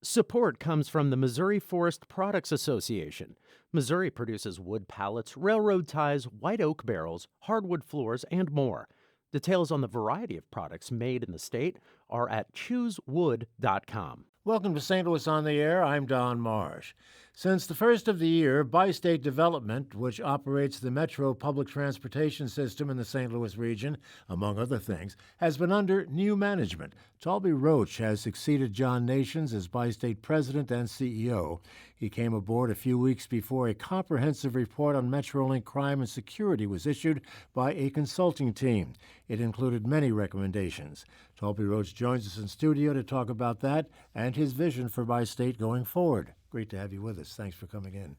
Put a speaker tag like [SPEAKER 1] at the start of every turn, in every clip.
[SPEAKER 1] Support comes from the Missouri Forest Products Association. Missouri produces wood pallets, railroad ties, white oak barrels, hardwood floors, and more. Details on the variety of products made in the state are at choosewood.com.
[SPEAKER 2] Welcome to St. Louis on the Air. I'm Don Marsh. Since the first of the year, Bi-State Development, which operates the Metro public transportation system in the St. Louis region, among other things, has been under new management. Taulby Roach has succeeded John Nations as Bi-State president and CEO. He came aboard a few weeks before a comprehensive report on Metrolink crime and security was issued by a consulting team. It included many recommendations. Taulby Roach joins us in studio to talk about that and his vision for Bi-State going forward. Great to have you with us. Thanks for coming in.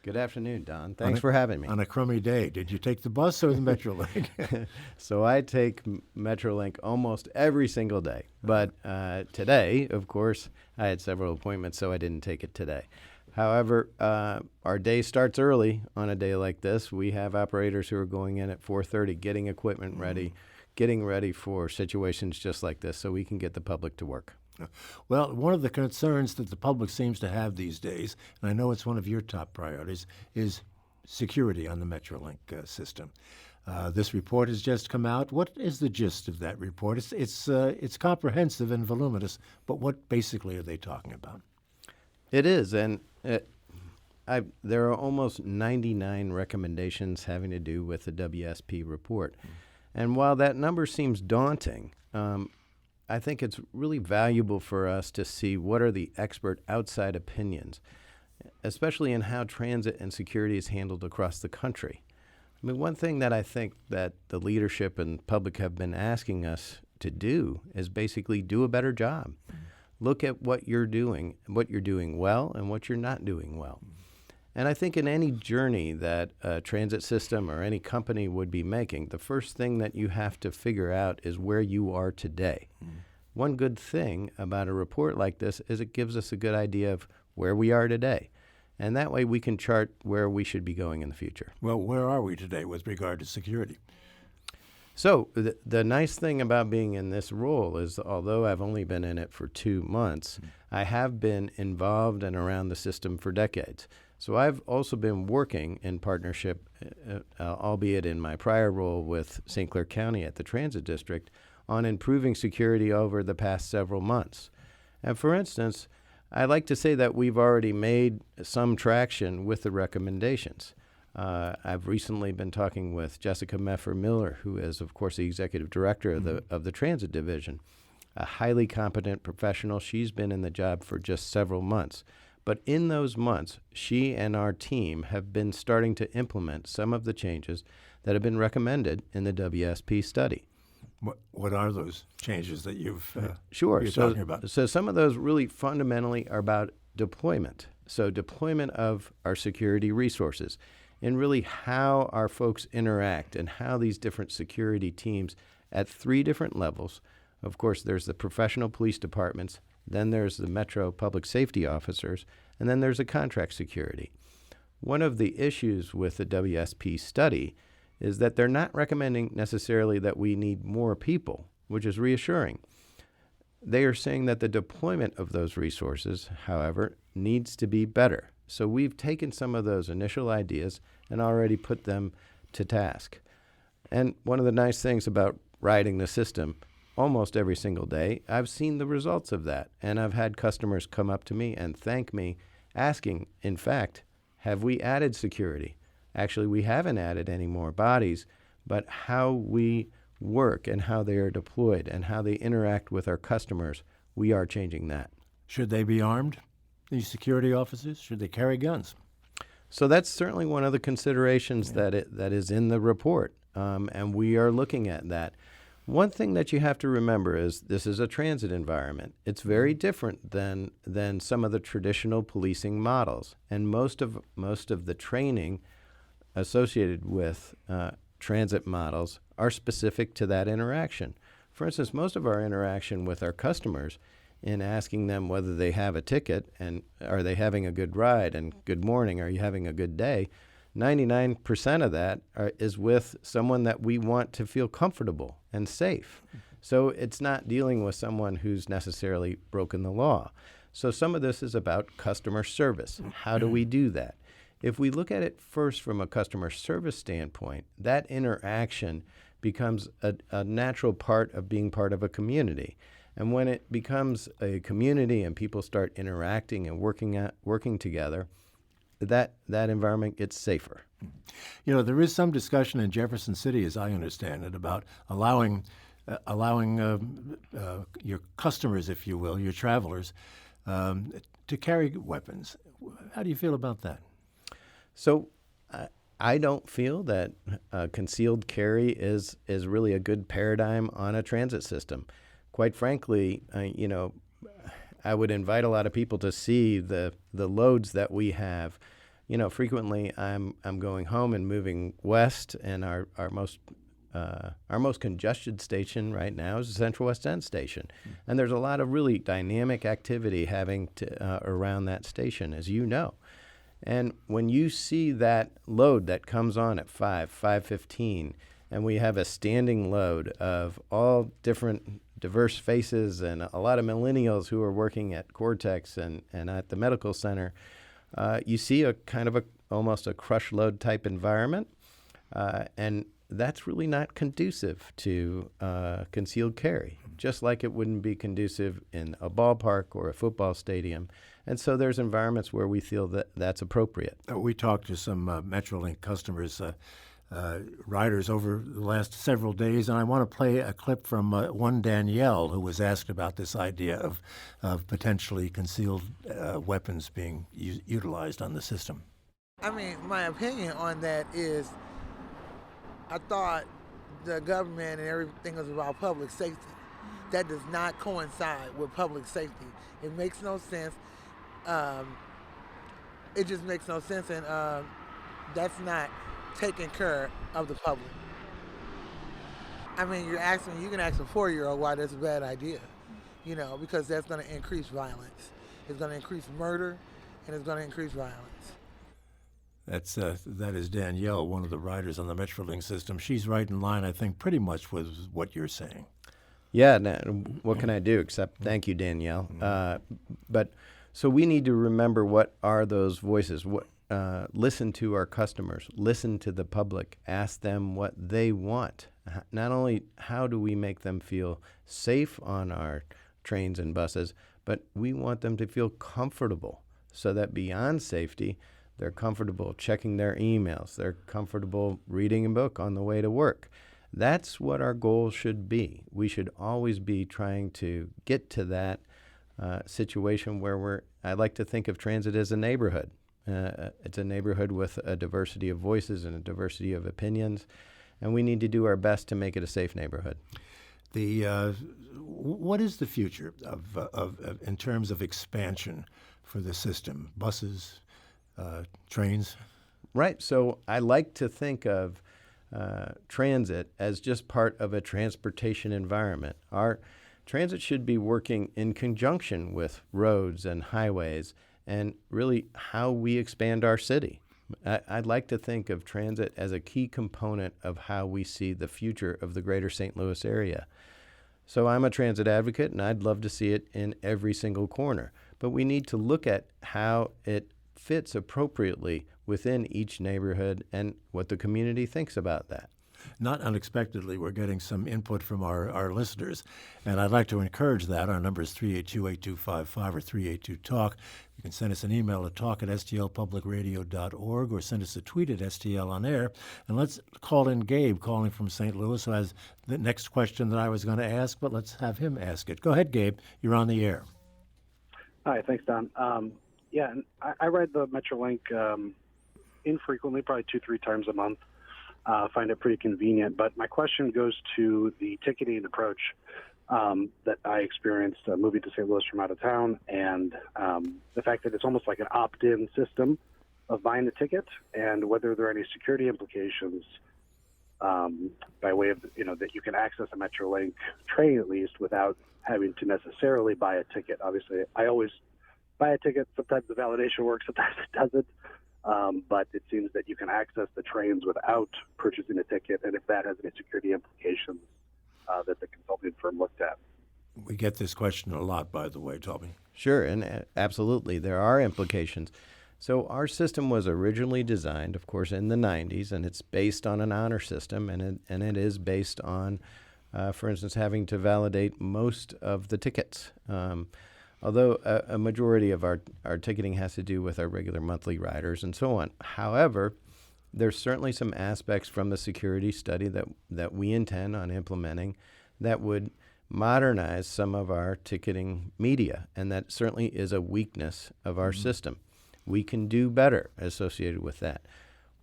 [SPEAKER 3] Good afternoon, Don. Thanks for having me.
[SPEAKER 2] On a crummy day, did you take the bus or the Metrolink?
[SPEAKER 3] So I take Metrolink almost every single day. But today, of course, I had several appointments, so I didn't take it today. However, our day starts early on a day like this. We have operators who are going in at 4:30, getting equipment ready, getting ready for situations just like this so we can get the public to work.
[SPEAKER 2] Well, one of the concerns that the public seems to have these days, and I know it's one of your top priorities, is security on the Metrolink system. This report has just come out. What is the gist of that report? It's comprehensive and voluminous, but what basically are they talking about?
[SPEAKER 3] It is, and there are almost 99 recommendations having to do with the WSP report. And while that number seems daunting, I think it's really valuable for us to see what are the expert outside opinions, especially in how transit and security is handled across the country. I mean, one thing that I think that the leadership and public have been asking us to do is basically do a better job. Look at what you're doing well, and what you're not doing well. And I think in any journey that a transit system or any company would be making, the first thing that you have to figure out is where you are today. One good thing about a report like this is it gives us a good idea of where we are today. And that way we can chart where we should be going in the future.
[SPEAKER 2] Well, where are we today with regard to security?
[SPEAKER 3] So the nice thing about being in this role is, although I've only been in it for 2 months, I have been involved and around the system for decades. So I've also been working in partnership, albeit in my prior role with St. Clair County at the Transit District, on improving security over the past several months. And for instance, I like to say that we've already made some traction with the recommendations. I've recently been talking with Jessica Meffer-Miller, who is, of course, the executive director of the Transit Division, a highly competent professional. She's been in the job for just several months. But in those months, she and our team have been starting to implement some of the changes that have been recommended in the WSP study.
[SPEAKER 2] What are those changes that you're
[SPEAKER 3] talking
[SPEAKER 2] about?
[SPEAKER 3] So some of those really fundamentally are about deployment. So deployment of our security resources and really how our folks interact and how these different security teams at 3 different levels. Of course, there's the professional police departments, then there's the Metro public safety officers, and then there's a contract security. One of the issues with the WSP study is that they're not recommending necessarily that we need more people, which is reassuring. They are saying that the deployment of those resources, however, needs to be better. So we've taken some of those initial ideas and already put them to task. And one of the nice things about riding the system almost every single day, I've seen the results of that. And I've had customers come up to me and thank me, asking, in fact, have we added security? Actually, we haven't added any more bodies, but how we work and how they are deployed and how they interact with our customers, we are changing that.
[SPEAKER 2] Should they be armed, these security officers? Should they carry guns?
[SPEAKER 3] So that's certainly one of the considerations that is in the report, and we are looking at that. One thing that you have to remember is this is a transit environment. It's very different than some of the traditional policing models, and most of the training associated with transit models are specific to that interaction. For instance, most of our interaction with our customers in asking them whether they have a ticket and are they having a good ride and good morning, are you having a good day, 99% of that is with someone that we want to feel comfortable and safe. So it's not dealing with someone who's necessarily broken the law. So some of this is about customer service. How do we do that? If we look at it first from a customer service standpoint, that interaction becomes a natural part of being part of a community. And when it becomes a community and people start interacting and working together, that environment gets safer.
[SPEAKER 2] You know, there is some discussion in Jefferson City, as I understand it, about allowing your customers, if you will, your travelers, to carry weapons. How do you feel about that?
[SPEAKER 3] So I don't feel that concealed carry is really a good paradigm on a transit system. Quite frankly, I would invite a lot of people to see the loads that we have. Frequently I'm going home and moving west, and our most congested station right now is the Central West End station, and there's a lot of really dynamic activity having to around that station, as you know. And when you see that load that comes on at 5:15, and we have a standing load of all different diverse faces and a lot of millennials who are working at Cortex and at the medical center, you see a kind of almost a crush load type environment. And that's really not conducive to concealed carry, just like it wouldn't be conducive in a ballpark or a football stadium. And so there's environments where we feel that that's appropriate.
[SPEAKER 2] We talked to some Metrolink customers, riders, over the last several days, and I want to play a clip from one Danielle who was asked about this idea of potentially concealed weapons being utilized on the system.
[SPEAKER 4] I mean, my opinion on that is, I thought the government and everything was about public safety. That does not coincide with public safety. It makes no sense. It just makes no sense, and that's not taking care of the public. I mean, you can ask a 4-year-old why that's a bad idea, because that's going to increase violence. It's going to increase murder, and it's going to increase violence.
[SPEAKER 2] That is Danielle, one of the riders on the Metrolink system. She's right in line, I think, pretty much with what you're saying.
[SPEAKER 3] Yeah, what can I do except thank you, Danielle. But so we need to remember, what are those voices? Listen to our customers, listen to the public, ask them what they want. Not only how do we make them feel safe on our trains and buses, but we want them to feel comfortable, so that beyond safety, they're comfortable checking their emails, they're comfortable reading a book on the way to work. That's what our goal should be. We should always be trying to get to that situation where I like to think of transit as a neighborhood. It's a neighborhood with a diversity of voices and a diversity of opinions, and we need to do our best to make it a safe neighborhood.
[SPEAKER 2] What is the future of in terms of expansion for the system? Buses, trains?
[SPEAKER 3] Right. So I like to think of transit as just part of a transportation environment. Our transit should be working in conjunction with roads and highways, and really how we expand our city. I'd like to think of transit as a key component of how we see the future of the greater St. Louis area. So I'm a transit advocate, and I'd love to see it in every single corner. But we need to look at how it fits appropriately within each neighborhood and what the community thinks about that.
[SPEAKER 2] Not unexpectedly, we're getting some input from our listeners, and I'd like to encourage that. Our number is 382-8255 or 382-TALK. You can send us an email at talk@stlpublicradio.org or send us a tweet at STL on air. And let's call in Gabe, calling from St. Louis, who has the next question that I was going to ask, but let's have him ask it. Go ahead, Gabe. You're on the air.
[SPEAKER 5] Hi, thanks, Don. And I ride the Metrolink infrequently, probably 2-3 times a month. Find it pretty convenient. But my question goes to the ticketing approach that I experienced moving to St. Louis from out of town, and the fact that it's almost like an opt-in system of buying the ticket, and whether there are any security implications by way of, that you can access a Metrolink train at least without having to necessarily buy a ticket. Obviously, I always buy a ticket. Sometimes the validation works, sometimes it doesn't. But it seems that you can access the trains without purchasing a ticket, and if that has any security implications that the consulting firm looked at.
[SPEAKER 2] We get this question a lot, by the way, Taulby.
[SPEAKER 3] Sure, and absolutely, there are implications. So our system was originally designed, of course, in the 90s, and it's based on an honor system, and it is based on, for instance, having to validate most of the tickets. Although a majority of our ticketing has to do with our regular monthly riders and so on. However, there's certainly some aspects from the security study that we intend on implementing that would modernize some of our ticketing media, and that certainly is a weakness of our system. We can do better associated with that.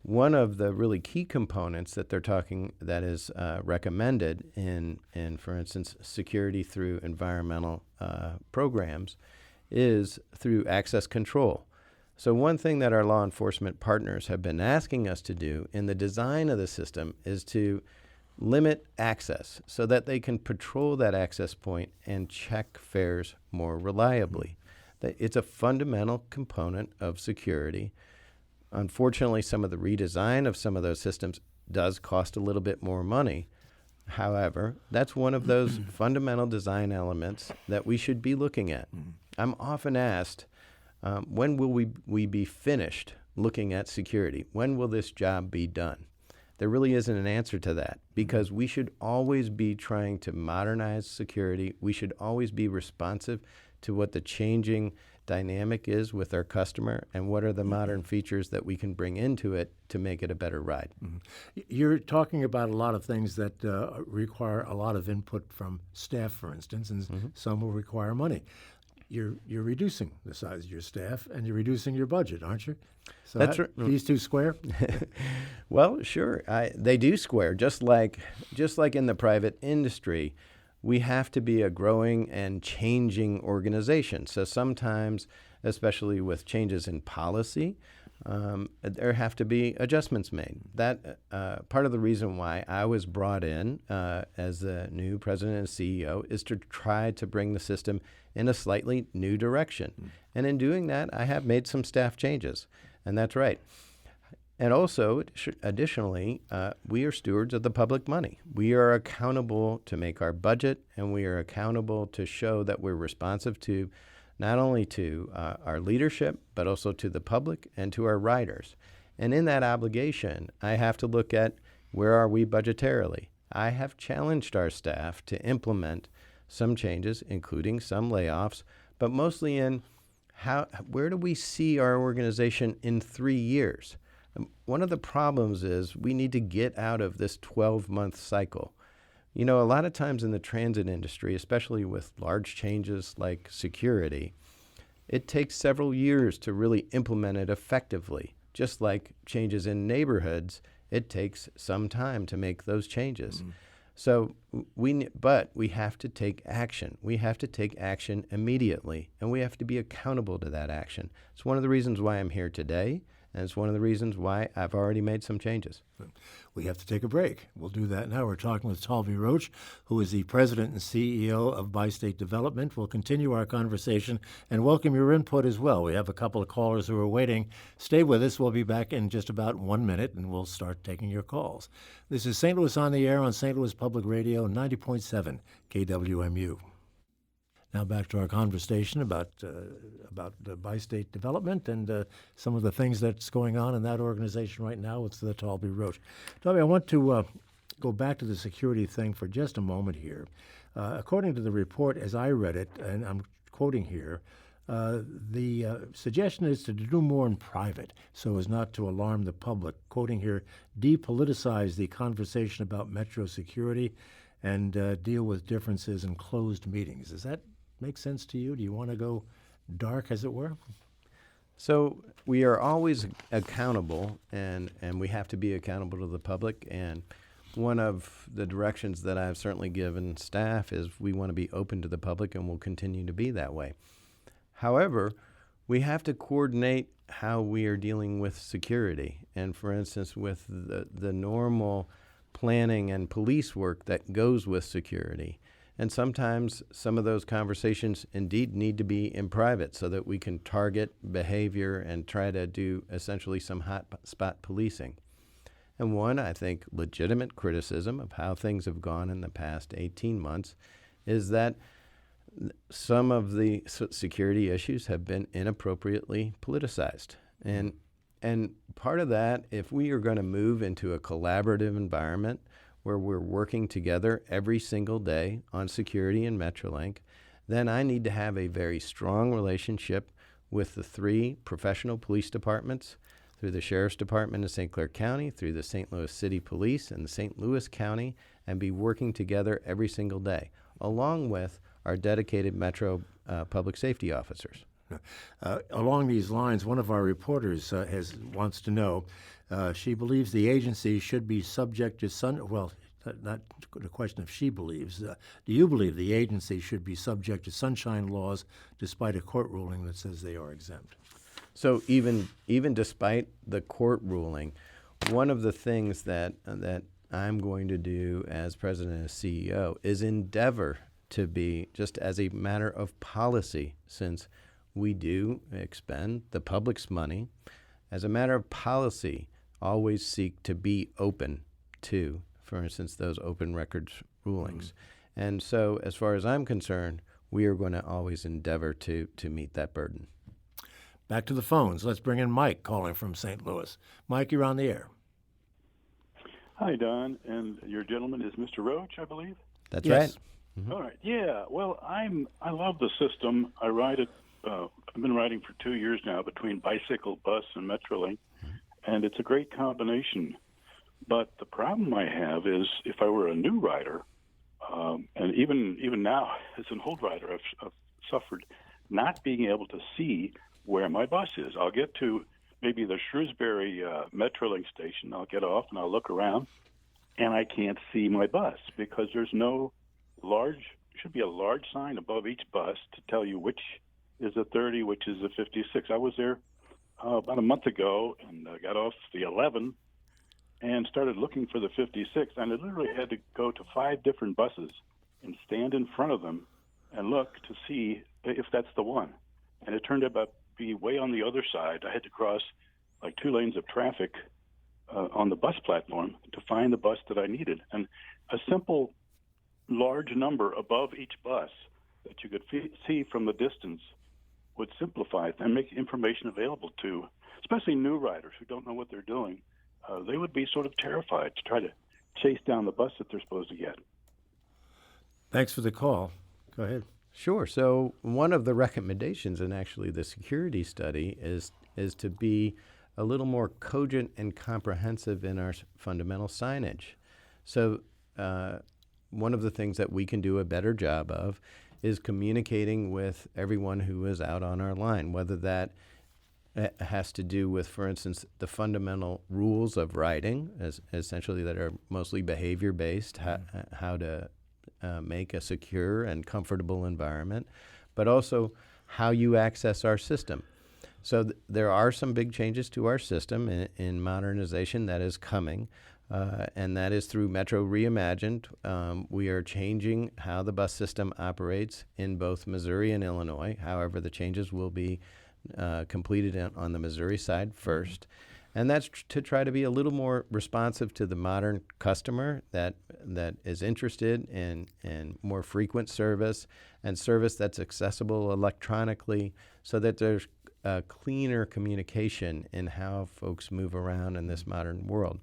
[SPEAKER 3] One of the really key components that they're talking that is recommended in, for instance, security through environmental programs is through access control. So one thing that our law enforcement partners have been asking us to do in the design of the system is to limit access so that they can patrol that access point and check fares more reliably. It's a fundamental component of security. Unfortunately, some of the redesign of some of those systems does cost a little bit more money. However, that's one of those fundamental design elements that we should be looking at. I'm often asked, when will we be finished looking at security? When will this job be done? There really isn't an answer to that, because we should always be trying to modernize security. We should always be responsive to what the changing dynamic is with our customer and what are the modern features that we can bring into it to make it a better ride.
[SPEAKER 2] You're talking about a lot of things that require a lot of input from staff, for instance, and some will require money. You're reducing the size of your staff and you're reducing your budget, aren't you? So
[SPEAKER 3] That's right.
[SPEAKER 2] These two square?
[SPEAKER 3] Well, sure. They do square, just like in the private industry. We have to be a growing and changing organization. So sometimes, especially with changes in policy, there have to be adjustments made. That part of the reason why I was brought in as the new president and CEO is to try to bring the system in a slightly new direction. And in doing that, I have made some staff changes, and that's right. And also, additionally, we are stewards of the public money. We are accountable to make our budget, and we are accountable to show that we're responsive to not only to our leadership, but also to the public and to our riders. And in that obligation, I have to look at where are we budgetarily. I have challenged our staff to implement some changes, including some layoffs, but mostly in where do we see our organization in 3 years? One of the problems is we need to get out of this 12-month cycle. You know, a lot of times in the transit industry, especially with large changes like security, it takes several years to really implement it effectively. Just like changes in neighborhoods, it takes some time to make those changes. So but we have to take action. We have to take action immediately, and we have to be accountable to that action. It's one of the reasons why I'm here today. And it's one of the reasons why I've already made some changes.
[SPEAKER 2] We have to take a break. We'll do that now. We're talking with Taulby Roach, who is the president and CEO of Bi-State Development. We'll continue our conversation and welcome your input as well. We have a couple of callers who are waiting. Stay with us. We'll be back in just about 1 minute, and we'll start taking your calls. This is St. Louis on the Air on St. Louis Public Radio, 90.7 KWMU. Now back to our conversation about the Bi-State Development and some of the things that's going on in that organization right now with the Taulby Roach. Taulby, I want to go back to the security thing for just a moment here. According to the report, as I read it, and I'm quoting here, the suggestion is to do more in private so as not to alarm the public. Quoting here, depoliticize the conversation about metro security and deal with differences in closed meetings. Does that make sense to you? Do you want to go dark, as it were?
[SPEAKER 3] So we are always accountable, and we have to be accountable to the public. And one of the directions that I've certainly given staff is we want to be open to the public, and we'll continue to be that way. However, we have to coordinate how we are dealing with security. And for instance, with the normal planning and police work that goes with security. And sometimes some of those conversations indeed need to be in private so that we can target behavior and try to do essentially some hot spot policing. And one, I think, legitimate criticism of how things have gone in the past 18 months is that some of the security issues have been inappropriately politicized. And part of that, if we are going to move into a collaborative environment where we're working together every single day on security in Metrolink, then I need to have a very strong relationship with the 3 professional police departments, through the Sheriff's Department in St. Clair County, through the St. Louis City Police and the St. Louis County, and be working together every single day, along with our dedicated Metro public safety officers.
[SPEAKER 2] Along these lines, one of our reporters wants to know, she believes the agency should be subject to not a question of she believes. Do you believe the agency should be subject to sunshine laws despite a court ruling that says they are exempt?
[SPEAKER 3] So even despite the court ruling, one of the things that I'm going to do as president and CEO is endeavor to be, just as a matter of policy, since we do expend the public's money, as a matter of policy, always seek to be open to, for instance, those open records rulings. And so as far as I'm concerned, we are going to always endeavor to meet that burden.
[SPEAKER 2] Back to the phones. Let's bring in Mike calling from St. Louis. Mike, you're on the air.
[SPEAKER 6] Hi, Don, and your gentleman is Mr. Roach, I believe.
[SPEAKER 3] That's
[SPEAKER 2] Yes.
[SPEAKER 3] right. Mm-hmm.
[SPEAKER 6] All right. Yeah. Well, I love the system. I ride it. I've been riding for 2 years now between bicycle, bus, and Metrolink, and it's a great combination. But the problem I have is if I were a new rider, and even now as an old rider, I've suffered not being able to see where my bus is. I'll get to maybe the Shrewsbury Metrolink station. I'll get off and I'll look around, and I can't see my bus because there's no should be a large sign above each bus to tell you which is a 30, which is a 56. I was there about a month ago and got off the 11 and started looking for the 56. And I literally had to go to 5 different buses and stand in front of them and look to see if that's the one. And it turned out to be way on the other side. I had to cross like 2 lanes of traffic on the bus platform to find the bus that I needed. And a simple large number above each bus that you could see from the distance would simplify it and make information available to, especially new riders who don't know what they're doing. They would be sort of terrified to try to chase down the bus that they're supposed to get.
[SPEAKER 2] Thanks for the call. Go ahead.
[SPEAKER 3] Sure. So one of the recommendations in actually the security study is to be a little more cogent and comprehensive in our fundamental signage. So one of the things that we can do a better job of is communicating with everyone who is out on our line, whether that has to do with, for instance, the fundamental rules of riding, essentially that are mostly behavior-based, how to make a secure and comfortable environment, but also how you access our system. So there are some big changes to our system in modernization that is coming, and that is through Metro Reimagined. We are changing how the bus system operates in both Missouri and Illinois. However, the changes will be completed on the Missouri side first. And that's to try to be a little more responsive to the modern customer that is interested in more frequent service and service that's accessible electronically, so that there's cleaner communication in how folks move around in this modern world.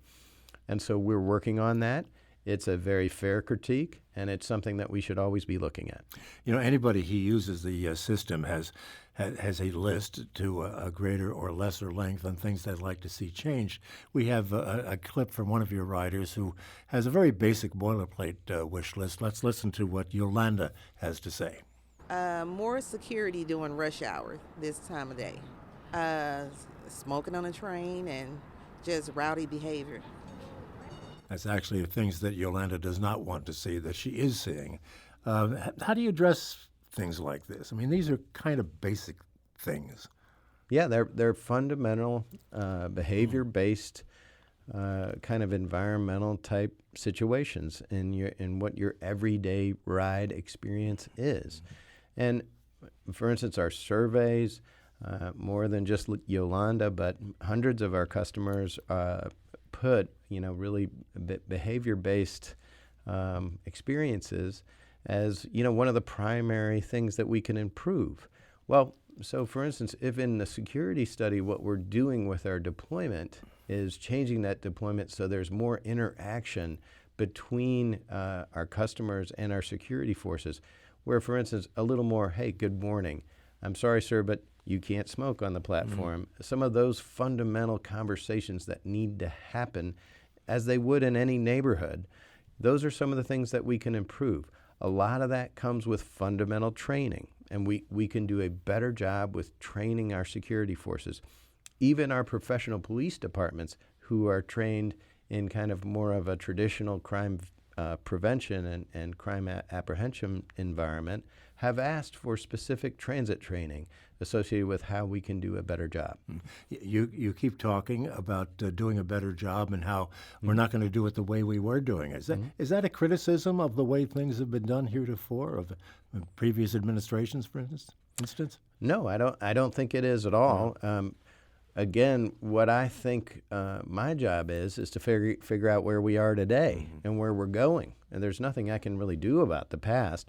[SPEAKER 3] And so we're working on that. It's a very fair critique, and it's something that we should always be looking at.
[SPEAKER 2] You know, anybody who uses the system has a list to a greater or lesser length on things they'd like to see changed. We have a clip from one of your riders who has a very basic boilerplate wish list. Let's listen to what Yolanda has to say.
[SPEAKER 7] More security during rush hour this time of day. Smoking on the train and just rowdy behavior.
[SPEAKER 2] That's actually the things that Yolanda does not want to see that she is seeing. How do you address things like this? I mean, these are kind of basic things.
[SPEAKER 3] Yeah, they're fundamental behavior-based kind of environmental type situations in what your everyday ride experience is. And for instance, our surveys, more than just Yolanda, but hundreds of our customers put really behavior-based experiences as one of the primary things that we can improve. Well, so for instance, if in the security study what we're doing with our deployment is changing that deployment so there's more interaction between our customers and our security forces, where for instance a little more, hey, good morning, I'm sorry sir, but you can't smoke on the platform. Some of those fundamental conversations that need to happen as they would in any neighborhood, those are some of the things that we can improve. A lot of that comes with fundamental training, and we can do a better job with training our security forces. Even our professional police departments, who are trained in kind of more of a traditional crime prevention and crime apprehension environment, have asked for specific transit training associated with how we can do a better job.
[SPEAKER 2] You keep talking about doing a better job and how we're not going to do it the way we were doing it. Is that a criticism of the way things have been done heretofore, of previous administrations, for instance?
[SPEAKER 3] No, I don't think it is at all. Again, what I think my job is to figure out where we are today and where we're going. And there's nothing I can really do about the past,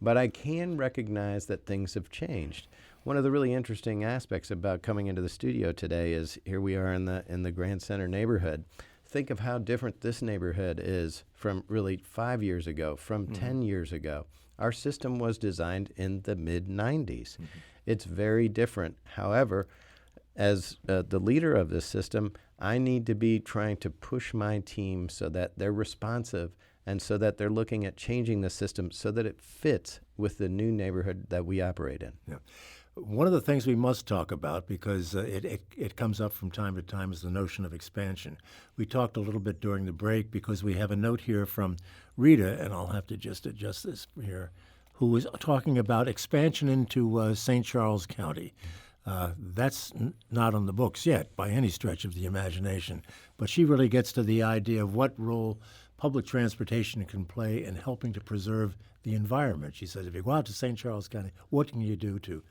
[SPEAKER 3] but I can recognize that things have changed. One of the really interesting aspects about coming into the studio today is here we are in the Grand Center neighborhood. Think of how different this neighborhood is from really 5 years ago, from 10 years ago. Our system was designed in the mid-'90s. It's very different. However, as the leader of this system, I need to be trying to push my team so that they're responsive and so that they're looking at changing the system so that it fits with the new neighborhood that we operate in.
[SPEAKER 2] Yeah. One of the things we must talk about, because it comes up from time to time, is the notion of expansion. We talked a little bit during the break because we have a note here from Rita, and I'll have to just adjust this here, who is talking about expansion into St. Charles County. That's not on the books yet by any stretch of the imagination, but she really gets to the idea of what role public transportation can play in helping to preserve the environment. She says, if you go out to St. Charles County, what can you do to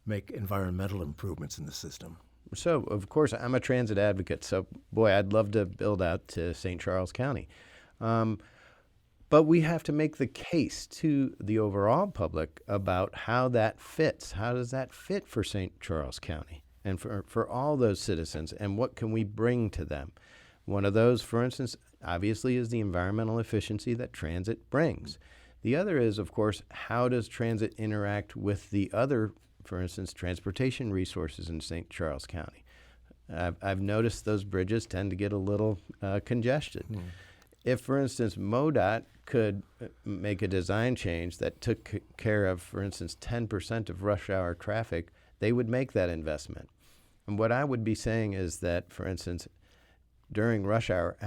[SPEAKER 2] make environmental improvements in the system?
[SPEAKER 3] So, of course, I'm a transit advocate, so, boy, I'd love to build out to St. Charles County. But we have to make the case to the overall public about how that fits. How does that fit for St. Charles County and for all those citizens, and what can we bring to them? One of those, for instance, obviously is the environmental efficiency that transit brings. The other is, of course, how does transit interact with the other, for instance, transportation resources in St. Charles County? I've noticed those bridges tend to get a little congested. If, for instance, MoDOT could make a design change that took care of, for instance, 10% of rush hour traffic, they would make that investment. And what I would be saying is that, for instance, during rush hour,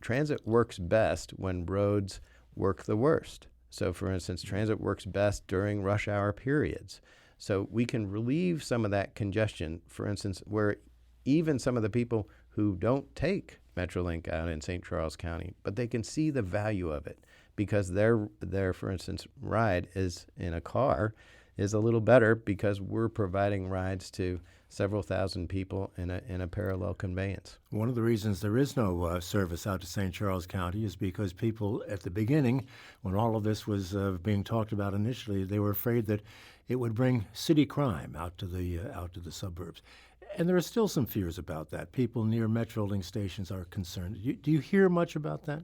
[SPEAKER 3] transit works best when roads work the worst. So, for instance, transit works best during rush hour periods. So we can relieve some of that congestion, for instance, where even some of the people who don't take Metrolink out in St. Charles County, but they can see the value of it because their for instance, ride is in a car is a little better because we're providing rides to several thousand people in a parallel conveyance.
[SPEAKER 2] One of the reasons there is no service out to St. Charles County is because people at the beginning, when all of this was being talked about initially, they were afraid that it would bring city crime out to the suburbs. And there are still some fears about that. People near Metrolink stations are concerned. Do you hear much about that?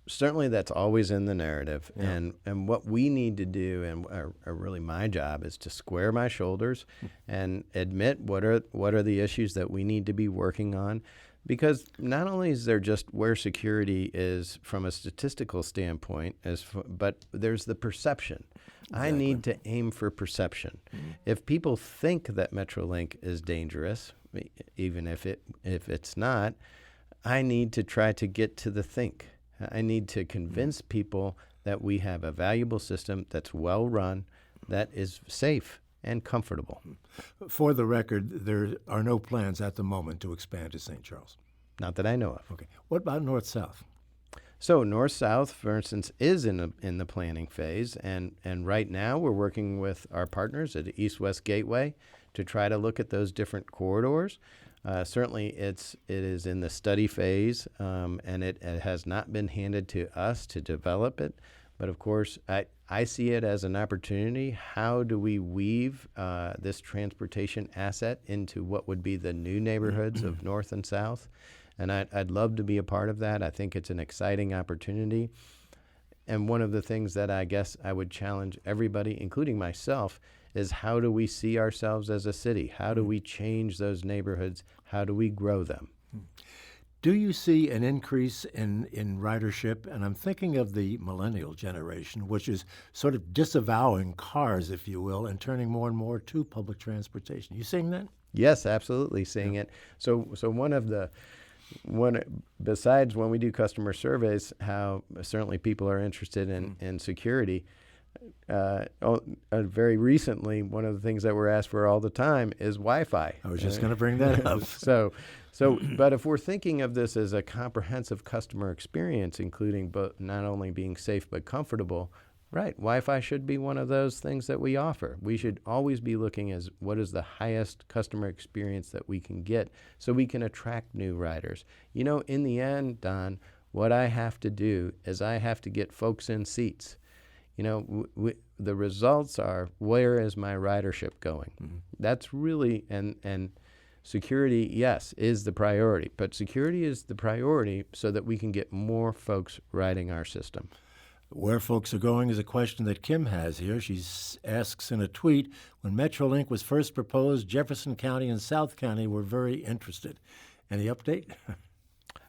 [SPEAKER 3] Certainly that's always in the narrative.
[SPEAKER 2] Yeah.
[SPEAKER 3] And what we need to do, and really my job, is to square my shoulders and admit what are the issues that we need to be working on. Because not only is there just where security is from a statistical standpoint, but there's the perception. Exactly. I need to aim for perception. Mm-hmm. If people think that Metrolink is dangerous, even if it's not, I need to try to get to the think. I need to convince people that we have a valuable system that's well run, that is safe and comfortable.
[SPEAKER 2] For the record, there are no plans at the moment to expand to St. Charles.
[SPEAKER 3] Not that I know of.
[SPEAKER 2] Okay. What about north-south?
[SPEAKER 3] So north-south, for instance, is in the planning phase, and right now we're working with our partners at East-West Gateway to try to look at those different corridors. Certainly, it is in the study phase, and it has not been handed to us to develop it. But of course, I see it as an opportunity. How do we weave this transportation asset into what would be the new neighborhoods of North and South? And I'd love to be a part of that. I think it's an exciting opportunity. And one of the things that I guess I would challenge everybody, including myself, is how do we see ourselves as a city? How do we change those neighborhoods? How do we grow them?
[SPEAKER 2] Do you see an increase in ridership? And I'm thinking of the millennial generation, which is sort of disavowing cars, if you will, and turning more and more to public transportation. You seeing that?
[SPEAKER 3] Yes, absolutely seeing it. So besides when we do customer surveys, how certainly people are interested in security. Very recently, one of the things that we're asked for all the time is Wi-Fi.
[SPEAKER 2] I was just going to bring that up.
[SPEAKER 3] But if we're thinking of this as a comprehensive customer experience, including not only being safe but comfortable, right? Wi-Fi should be one of those things that we offer. We should always be looking as what is the highest customer experience that we can get, so we can attract new riders. You know, in the end, Don, what I have to do is I have to get folks in seats. You know, the results are, where is my ridership going? Mm-hmm. That's really, and security, yes, is the priority. But security is the priority so that we can get more folks riding our system.
[SPEAKER 2] Where folks are going is a question that Kim has here. She asks in a tweet, when Metrolink was first proposed, Jefferson County and South County were very interested. Any update?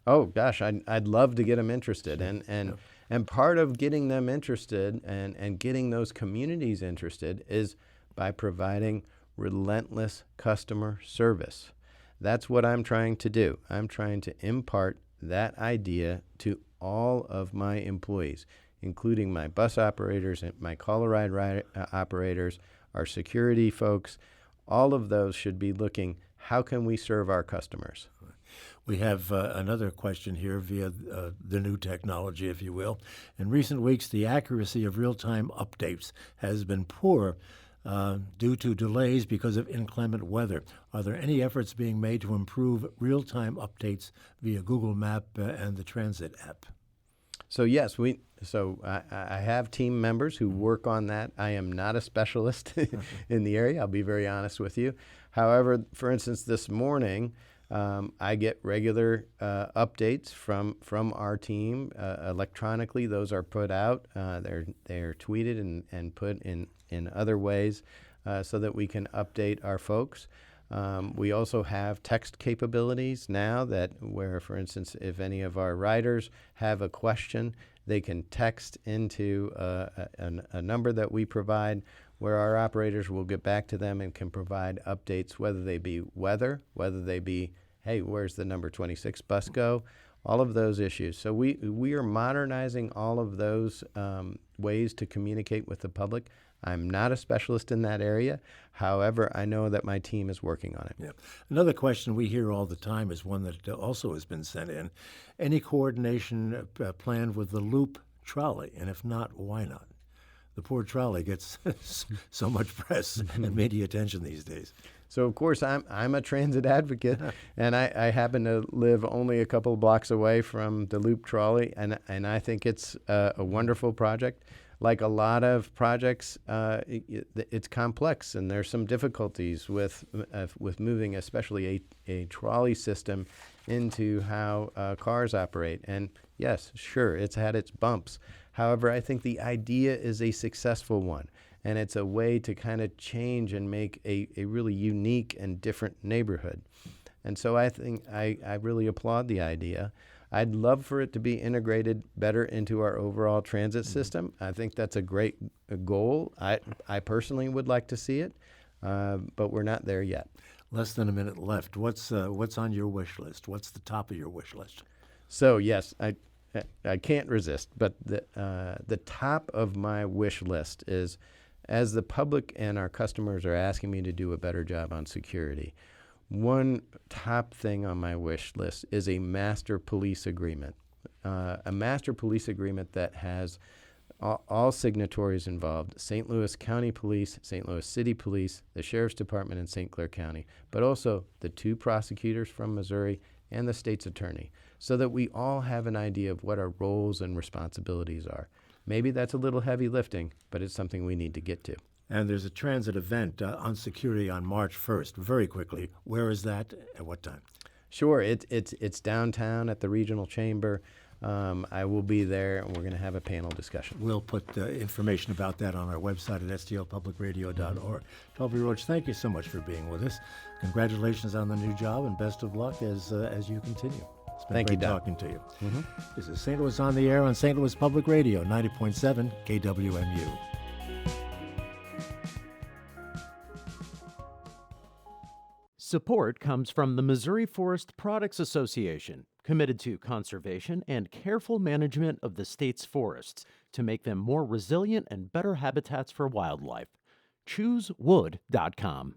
[SPEAKER 3] Oh, gosh, I'd love to get them interested. And part of getting them interested and getting those communities interested is by providing relentless customer service. That's what I'm trying to do. I'm trying to impart that idea to all of my employees, including my bus operators and my call-a-ride operators, our security folks. All of those should be looking, how can we serve our customers?
[SPEAKER 2] We have another question here via the new technology, if you will. In recent weeks, the accuracy of real-time updates has been poor due to delays because of inclement weather. Are there any efforts being made to improve real-time updates via Google Map and the Transit app?
[SPEAKER 3] So yes, I have team members who work on that. I am not a specialist in the area. I'll be very honest with you. However, for instance, this morning, I get regular updates from our team electronically. Those are put out. They're tweeted and put in other ways so that we can update our folks. We also have text capabilities now where, for instance, if any of our riders have a question, they can text into a number that we provide, where our operators will get back to them and can provide updates, whether they be weather, whether they be, hey, where's the number 26 bus go? All of those issues. So we are modernizing all of those ways to communicate with the public. I'm not a specialist in that area. However, I know that my team is working on it.
[SPEAKER 2] Yeah. Another question we hear all the time is one that also has been sent in. Any coordination planned with the Loop trolley? And if not, why not? The poor trolley gets so much press and media attention these days.
[SPEAKER 3] So, of course, I'm a transit advocate, and I happen to live only a couple of blocks away from the Loop trolley, and I think it's a wonderful project. Like a lot of projects, it's complex, and there's some difficulties with moving, especially a trolley system, into how cars operate. And yes, sure, it's had its bumps. However, I think the idea is a successful one, and it's a way to kind of change and make a really unique and different neighborhood. And so I think I really applaud the idea. I'd love for it to be integrated better into our overall transit system. I think that's a great goal. I personally would like to see it, but we're not there yet.
[SPEAKER 2] Less than a minute left. What's on your wish list? What's the top of your wish list?
[SPEAKER 3] So yes, I can't resist, but the top of my wish list is, as the public and our customers are asking me to do a better job on security, one top thing on my wish list is a master police agreement. A master police agreement that has all signatories involved: St. Louis County Police, St. Louis City Police, the Sheriff's Department in St. Clair County, but also the 2 prosecutors from Missouri and the state's attorney, so that we all have an idea of what our roles and responsibilities are. maybe that's a little heavy lifting, but it's something we need to get to.
[SPEAKER 2] And there's a transit event on security on March 1st. Very quickly, where is that? At what time?
[SPEAKER 3] Sure, it's downtown at the regional chamber. I will be there, and we're going to have a panel discussion.
[SPEAKER 2] We'll put information about that on our website at stlpublicradio.org. Taulby Roach, thank you so much for being with us. Congratulations on the new job, and best of luck as you continue. It's been
[SPEAKER 3] Thank you,
[SPEAKER 2] great
[SPEAKER 3] Don.
[SPEAKER 2] talking to you. This is St. Louis on the Air on St. Louis Public Radio, 90.7 KWMU.
[SPEAKER 1] Support comes from the Missouri Forest Products Association, committed to conservation and careful management of the state's forests to make them more resilient and better habitats for wildlife. ChooseWood.com.